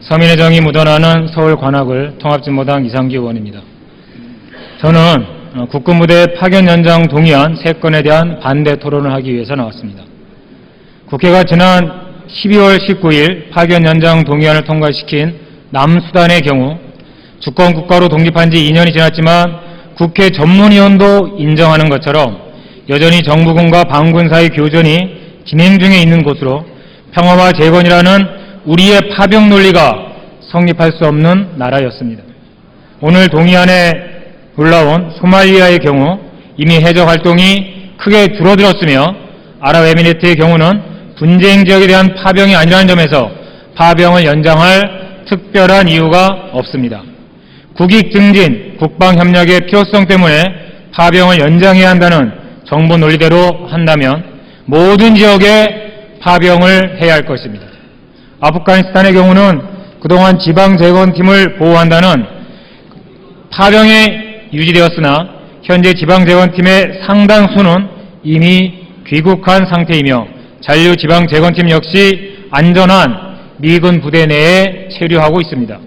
서민의 정이 묻어나는 서울 관악을 통합진보당 이상기 의원입니다. 저는 국군부대 파견 연장 동의안 3건에 대한 반대 토론을 하기 위해서 나왔습니다. 국회가 지난 12월 19일 파견 연장 동의안을 통과시킨 남수단의 경우 주권 국가로 독립한 지 2년이 지났지만 국회 전문위원도 인정하는 것처럼 여전히 정부군과 반군 사이 교전이 진행 중에 있는 곳으로 평화와 재건이라는 우리의 파병 논리가 성립할 수 없는 나라였습니다. 오늘 동의안에 올라온 소말리아의 경우 이미 해적 활동이 크게 줄어들었으며 아랍에미리트의 경우는 분쟁 지역에 대한 파병이 아니라는 점에서 파병을 연장할 특별한 이유가 없습니다. 국익 증진, 국방협력의 필요성 때문에 파병을 연장해야 한다는 정부 논리대로 한다면 모든 지역에 파병을 해야 할 것입니다. 아프가니스탄의 경우는 그동안 지방재건팀을 보호한다는 파병에 유지되었으나 현재 지방재건팀의 상당수는 이미 귀국한 상태이며 잔류지방재건팀 역시 안전한 미군 부대 내에 체류하고 있습니다.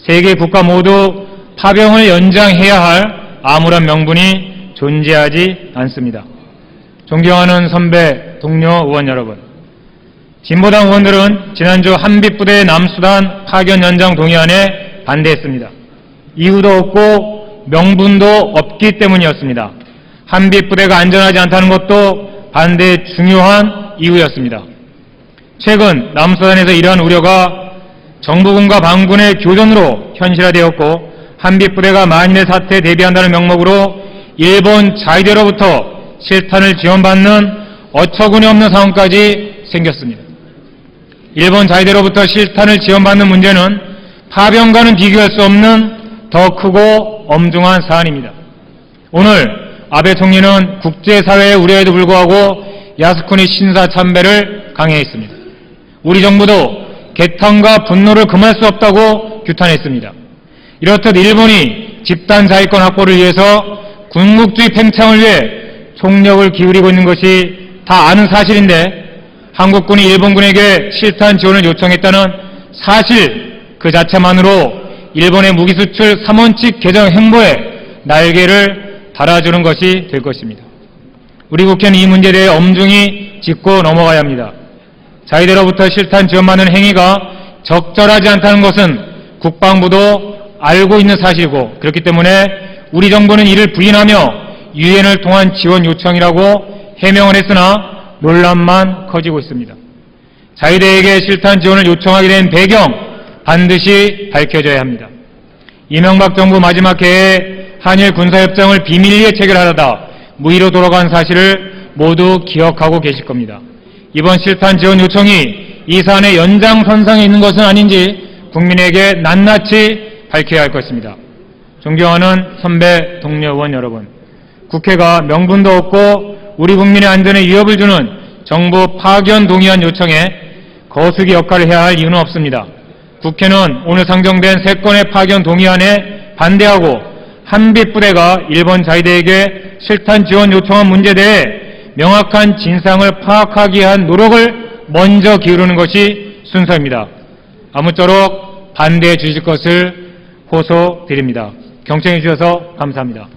세 개 국가 모두 파병을 연장해야 할 아무런 명분이 존재하지 않습니다. 존경하는 선배, 동료 의원 여러분, 진보당 의원들은 지난주 한빛부대 남수단 파견 연장 동의안에 반대했습니다. 이유도 없고 명분도 없기 때문이었습니다. 한빛부대가 안전하지 않다는 것도 반대의 중요한 이유였습니다. 최근 남수단에서 이러한 우려가 정부군과 반군의 교전으로 현실화되었고 한빛부대가 만일의 사태에 대비한다는 명목으로 일본 자위대로부터 실탄을 지원받는 어처구니 없는 상황까지 생겼습니다. 일본 자위대로부터 실탄을 지원받는 문제는 파병과는 비교할 수 없는 더 크고 엄중한 사안입니다. 오늘 아베 총리는 국제사회의 우려에도 불구하고 야스쿠니 신사 참배를 강행했습니다. 우리 정부도 개탄과 분노를 금할 수 없다고 규탄했습니다. 이렇듯 일본이 집단 자위권 확보를 위해서 군국주의 팽창을 위해 총력을 기울이고 있는 것이 다 아는 사실인데 한국군이 일본군에게 실탄 지원을 요청했다는 사실 그 자체만으로 일본의 무기수출 3원칙 개정 행보에 날개를 달아주는 것이 될 것입니다. 우리 국회는 이 문제에 대해 엄중히 짚고 넘어가야 합니다. 자위대로부터 실탄 지원받는 행위가 적절하지 않다는 것은 국방부도 알고 있는 사실이고 그렇기 때문에 우리 정부는 이를 부인하며 유엔을 통한 지원 요청이라고 해명을 했으나 논란만 커지고 있습니다. 자위대에게 실탄 지원을 요청하게 된 배경 반드시 밝혀져야 합니다. 이명박 정부 마지막 해에 한일 군사협정을 비밀리에 체결하려다 무의로 돌아간 사실을 모두 기억하고 계실 겁니다. 이번 실탄 지원 요청이 이 사안의 연장선상에 있는 것은 아닌지 국민에게 낱낱이 밝혀야 할 것입니다. 존경하는 선배 동료 의원 여러분, 국회가 명분도 없고 우리 국민의 안전에 위협을 주는 정부 파견 동의안 요청에 거수기 역할을 해야 할 이유는 없습니다. 국회는 오늘 상정된 3건의 파견 동의안에 반대하고 한빛부대가 일본 자위대에게 실탄 지원 요청한 문제에 대해 명확한 진상을 파악하기 위한 노력을 먼저 기울이는 것이 순서입니다. 아무쪼록 반대해 주실 것을 호소드립니다. 경청해 주셔서 감사합니다.